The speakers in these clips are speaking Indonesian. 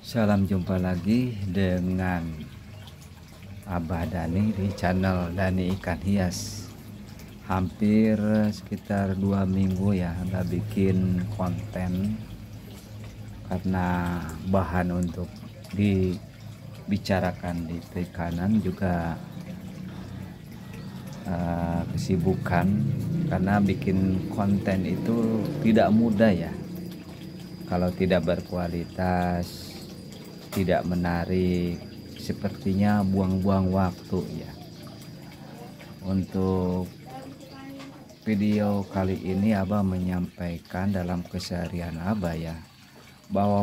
Salam jumpa lagi dengan Abah Dani di channel Dani Ikan Hias. Hampir sekitar 2 minggu ya nggak bikin konten karena bahan untuk dibicarakan di perikanan juga kesibukan, karena bikin konten itu tidak mudah ya. Kalau tidak berkualitas, tidak menarik, sepertinya buang-buang waktu ya. Untuk video kali ini Abah menyampaikan dalam keseharian Abah ya, bahwa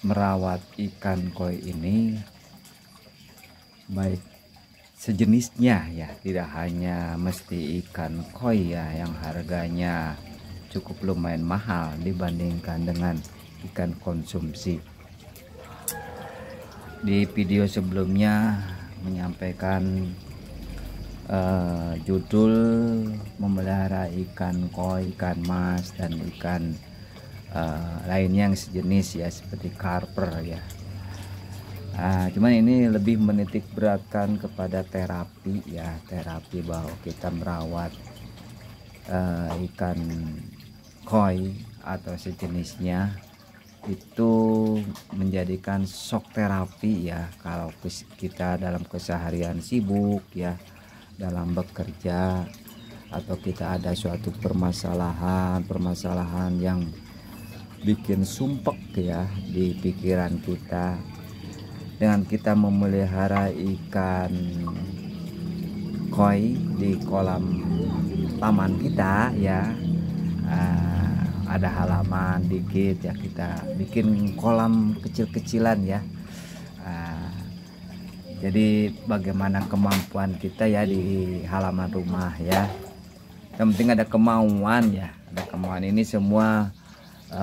merawat ikan koi ini baik sejenisnya ya, tidak hanya mesti ikan koi ya yang harganya cukup lumayan mahal dibandingkan dengan ikan konsumsi. Di video sebelumnya menyampaikan judul memelihara ikan koi, ikan mas, dan ikan lainnya yang sejenis ya, seperti karper ya. Cuman ini lebih menitik beratkan kepada terapi ya, terapi bahwa kita merawat ikan koi atau sejenisnya itu menjadikan shock terapi ya. Kalau kita dalam keseharian sibuk ya, dalam bekerja, atau kita ada suatu permasalahan yang bikin sumpek ya di pikiran kita, dengan kita memelihara ikan koi di kolam taman kita ya, ada halaman dikit ya, kita bikin kolam kecil-kecilan ya. Jadi bagaimana kemampuan kita ya di halaman rumah ya, yang penting ada kemauan ya, ada kemauan. Ini semua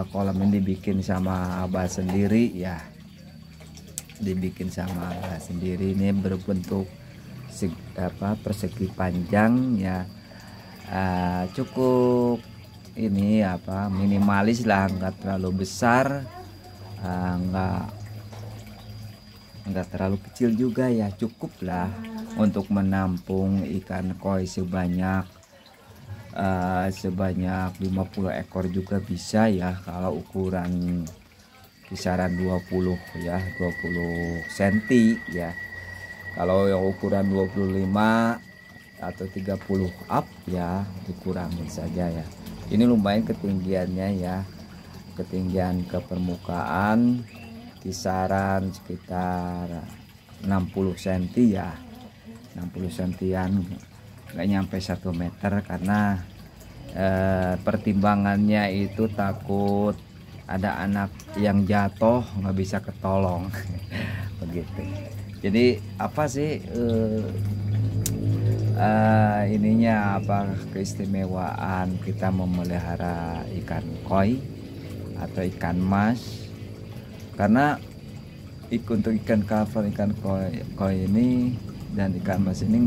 kolam ini dibikin sama Abah sendiri ya, dibikin sama Abah sendiri. Ini berbentuk persegi panjang ya, cukup ini minimalis lah, nggak terlalu besar, nggak terlalu kecil juga ya, cukup lah untuk menampung ikan koi sebanyak 50 ekor juga bisa ya, kalau ukuran kisaran 20 cm ya. Kalau yang ukuran 25 atau 30 up ya dikurangin saja ya. Ini lumayan ketinggiannya ya, ketinggian ke permukaan kisaran sekitar 60 cm ya, 60 cm, nggak nyampe 1 meter, karena pertimbangannya itu takut ada anak yang jatuh nggak bisa ketolong begitu. Jadi apa sih ininya, keistimewaan kita memelihara ikan koi atau ikan mas? Karena untuk ikan karper, ikan koi ini dan ikan mas ini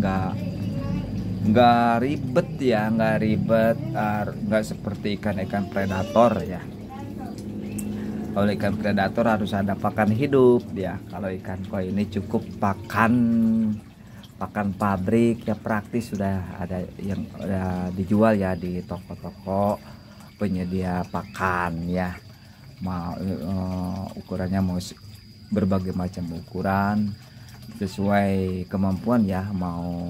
nggak ribet ya, nggak seperti ikan predator ya. Kalau ikan predator harus ada pakan hidup ya. Kalau ikan koi ini cukup pakan pabrik ya, praktis, sudah ada yang udah dijual ya di toko-toko penyedia pakan ya. Mau ukurannya mau berbagai macam ukuran sesuai kemampuan ya, mau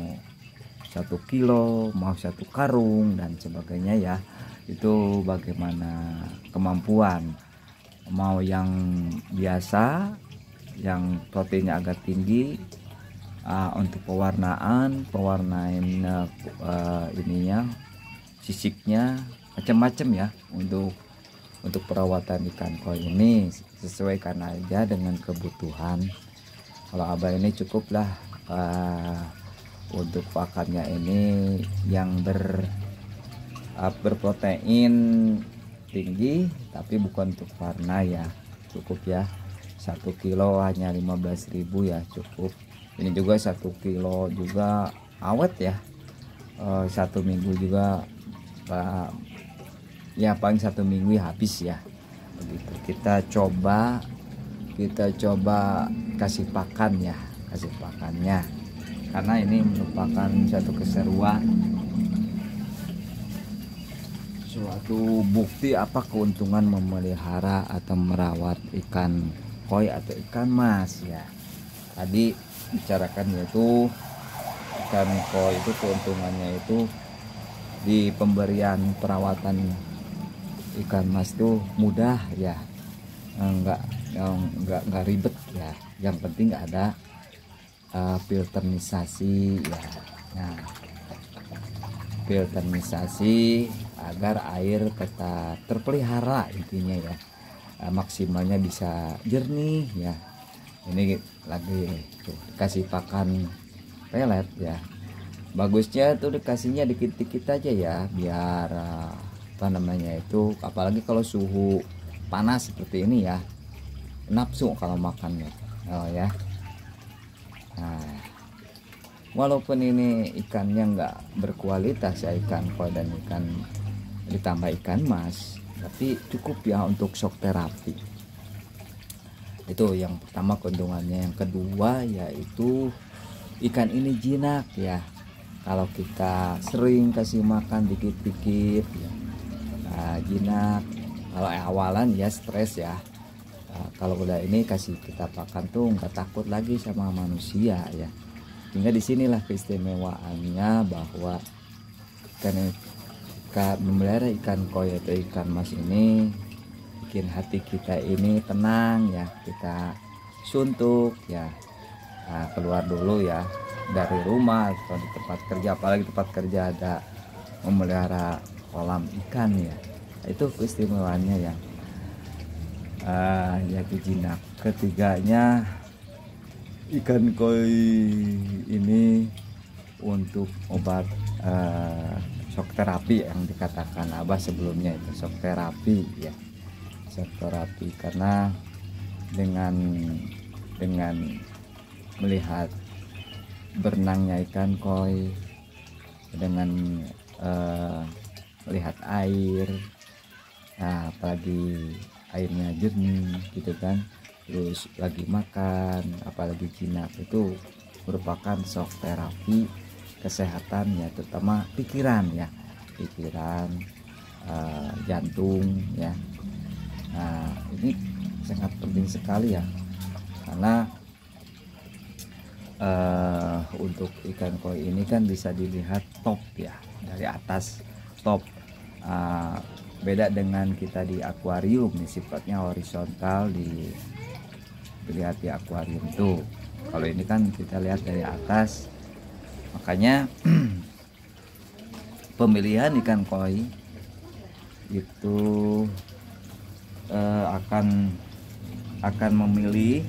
1 kilo, mau 1 karung dan sebagainya ya. Itu bagaimana kemampuan, mau yang biasa yang proteinnya agak tinggi, untuk pewarnain ininya, sisiknya, macam-macam ya. Untuk perawatan ikan koi ini sesuaikan aja dengan kebutuhan. Kalau Abah ini cukuplah untuk pakannya ini yang berprotein tinggi, tapi bukan untuk warna ya, cukup ya. 1 kilo hanya 15.000 ya, cukup. Ini juga 1 kilo juga awet ya, 1 minggu juga ya, paling 1 minggu ya habis ya. begitu. Kita coba kasih pakan ya, kasih pakannya, karena ini merupakan satu keseruan, suatu bukti apa keuntungan memelihara atau merawat ikan koi atau ikan mas ya. Tadi bicarakan yaitu ikan koi itu keuntungannya itu di pemberian perawatan ikan mas itu mudah ya, nggak ribet ya. Yang penting ada filterisasi ya. Nah, filterisasi agar air tetap terpelihara intinya ya, maksimalnya bisa jernih ya. Ini lagi tuh dikasih pakan pelet ya. Bagusnya tuh dikasihnya dikit-dikit aja ya, biar apa namanya itu, apalagi kalau suhu panas seperti ini ya, nafsu kalau makannya. Oh ya. Nah, walaupun ini ikannya nggak berkualitas ya, ikan koi dan ikan ditambah ikan mas, tapi cukup ya untuk shock terapi. Itu yang pertama keuntungannya. Yang kedua yaitu ikan ini jinak ya. Kalau kita sering kasih makan dikit-dikit ya, jinak. Kalau awalan ya stres ya. Kalau udah ini kasih kita pakan tuh nggak takut lagi sama manusia ya. Hingga disinilah keistimewaannya bahwa memelihara ikan koi atau ikan mas ini bikin hati kita ini tenang ya. Kita suntuk ya, keluar dulu ya dari rumah atau di tempat kerja, apalagi tempat kerja ada memelihara kolam ikan ya. Itu keistimewaannya ya, yaitu jinak. Ketiganya, ikan koi ini untuk obat shock terapi yang dikatakan Abah sebelumnya, itu shock terapi ya, shock terapi. Karena dengan melihat berenangnya ikan koi, dengan melihat air, nah, apalagi airnya jernih gitu kan, terus lagi makan apalagi jinak, itu merupakan shock terapi kesehatan ya, terutama pikiran ya, pikiran, jantung ya. Nah, ini sangat penting sekali ya, karena untuk ikan koi ini kan bisa dilihat top ya, dari atas top. Beda dengan kita di akuarium, nih sifatnya horizontal, dilihat di akuarium tuh. Kalau ini kan kita lihat dari atas, makanya pemilihan ikan koi itu akan memilih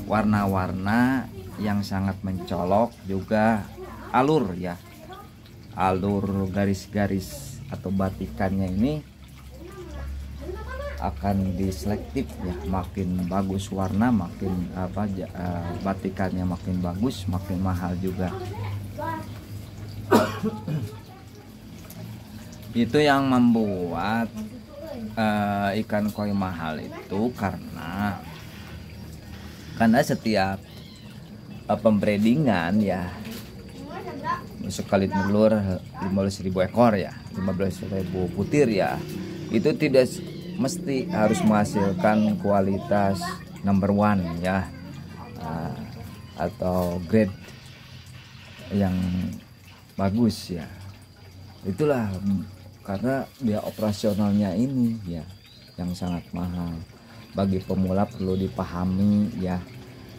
warna-warna yang sangat mencolok, juga alur ya, alur garis-garis atau batikannya ini akan diselektif ya. Makin bagus warna, makin batikannya makin bagus, makin mahal juga. Itu yang membuat ikan koi mahal itu karena setiap pembreedingan ya, sekali telur 15.000 ekor ya, 15.000 butir ya, itu tidak mesti harus menghasilkan kualitas number one ya, atau grade yang bagus ya. Itulah karena dia operasionalnya ini ya yang sangat mahal. Bagi pemula perlu dipahami ya,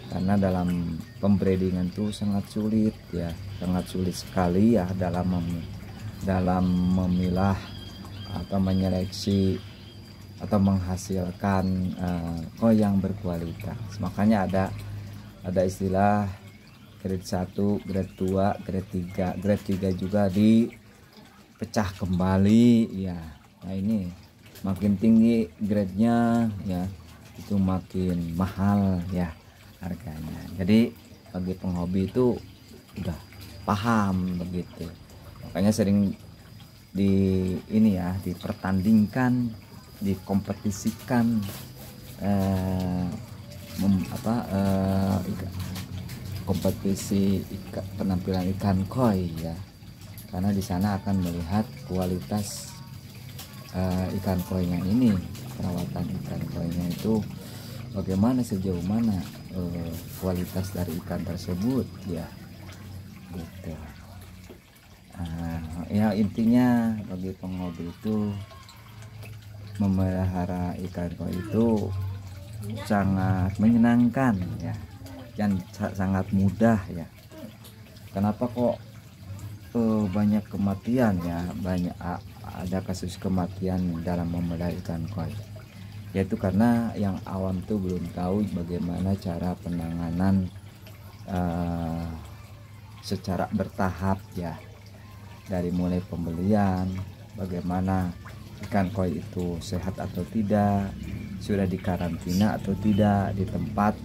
karena dalam pembreedingan itu sangat sulit ya, sangat sulit sekali ya dalam memilah atau menyeleksi atau menghasilkan koi yang berkualitas. Makanya ada istilah grade 1, grade 2, grade 3. Grade 3 juga dipecah kembali ya. Nah, ini makin tinggi grade-nya ya, itu makin mahal ya harganya. Jadi bagi penghobi itu udah paham begitu. Makanya sering dipertandingkan dikompetisikan kompetisi penampilan ikan koi ya, karena di sana akan melihat kualitas ikan koinya ini, perawatan ikan koinya itu bagaimana, sejauh mana kualitas dari ikan tersebut ya gitu. Ya intinya bagi penghobi itu memelihara ikan koi itu sangat menyenangkan ya, dan sangat mudah ya. Kenapa kok banyak kematian ya, banyak ada kasus kematian dalam memelihara ikan koi, yaitu karena yang awam tuh belum tahu bagaimana cara penanganan secara bertahap ya, dari mulai pembelian, bagaimana ikan koi itu sehat atau tidak, sudah dikarantina atau tidak di tempat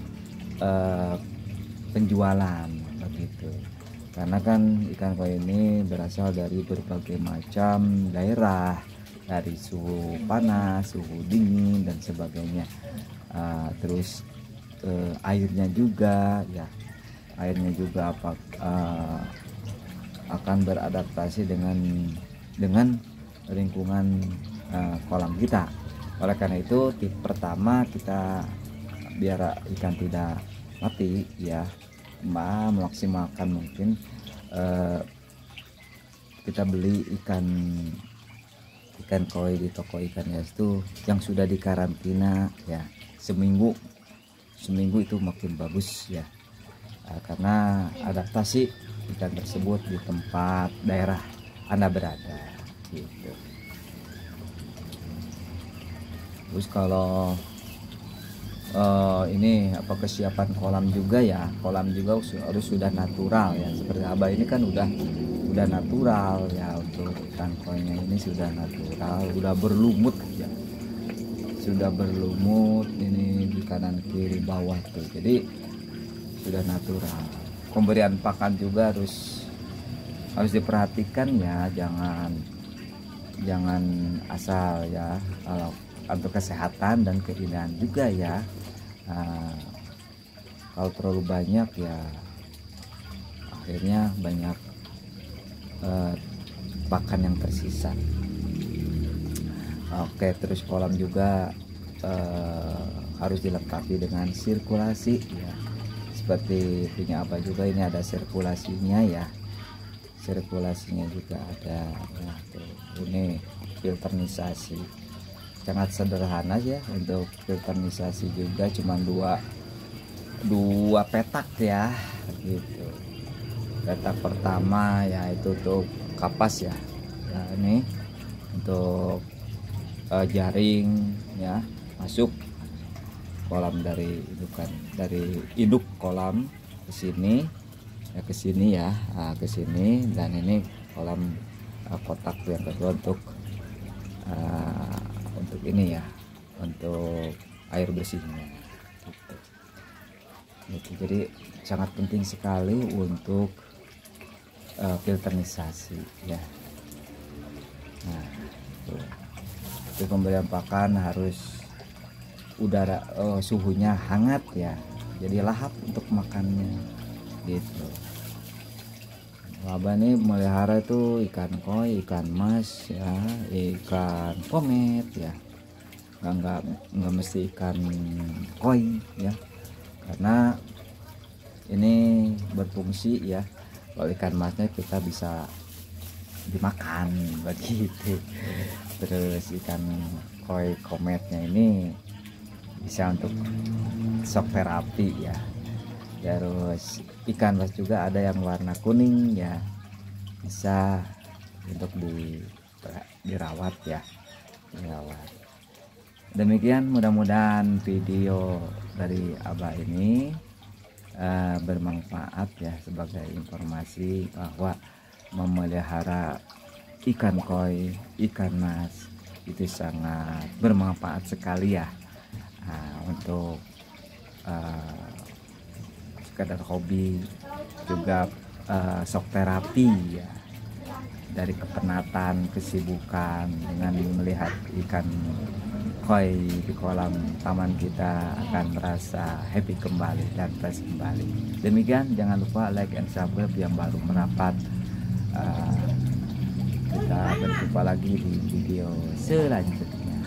penjualan begitu. Karena kan ikan koi ini berasal dari berbagai macam daerah, dari suhu panas, suhu dingin dan sebagainya. Terus airnya juga ya, airnya juga akan beradaptasi dengan lingkungan kolam kita. Oleh karena itu tip pertama kita biar ikan tidak mati ya, memaksimalkan mungkin kita beli ikan koi di toko ikan hias itu yang sudah dikarantina ya seminggu itu makin bagus ya, karena adaptasi ikan tersebut di tempat daerah Anda berada gitu. Terus kalau ini kesiapan kolam juga ya, kolam juga harus sudah natural ya, seperti Abah ini kan udah natural ya, untuk ikan koinya ini sudah natural, udah berlumut ya, sudah berlumut ini di kanan kiri bawah tuh, jadi sudah natural. Pemberian pakan juga harus diperhatikan ya, jangan asal ya, kalau untuk kesehatan dan keindahan juga ya. Kalau terlalu banyak ya akhirnya banyak pakan yang tersisa. Oke, terus kolam juga harus dilengkapi dengan sirkulasi ya, seperti punya apa juga ini ada sirkulasinya ya, sirkulasinya juga ada. Nah, ini filternisasi sangat sederhana ya, untuk filternisasi juga cuma dua petak ya gitu. Petak pertama ya itu untuk kapas ya, nah ini untuk jaring ya, masuk kolam dari induk kolam ke sini ya, ke sini ya, ke sini, dan ini kolam kotak yang kedua untuk ini ya, untuk air bersihnya gitu. Jadi sangat penting sekali untuk filternisasi ya. Nah itu pemberian pakan harus udara suhunya hangat ya, jadi lahap untuk makannya gitu. Abah nih melihara itu ikan koi, ikan mas ya, ikan komet ya, nggak mesti ikan koi ya, karena ini berfungsi ya. Kalau ikan masnya kita bisa dimakan begitu, terus ikan koi kometnya ini bisa untuk shock terapi ya. Terus ikan mas juga ada yang warna kuning ya, bisa untuk dirawat ya, dirawat. Demikian, mudah-mudahan video dari Abah ini bermanfaat ya, sebagai informasi bahwa memelihara ikan koi, ikan mas itu sangat bermanfaat sekali ya, untuk sekadar hobi, juga shock terapi ya, dari kepenatan, kesibukan dengan melihat ikan koi di kolam taman kita akan merasa happy kembali dan fresh kembali. Demikian, jangan lupa like and subscribe yang baru merapat. Kita berjumpa lagi di video selanjutnya.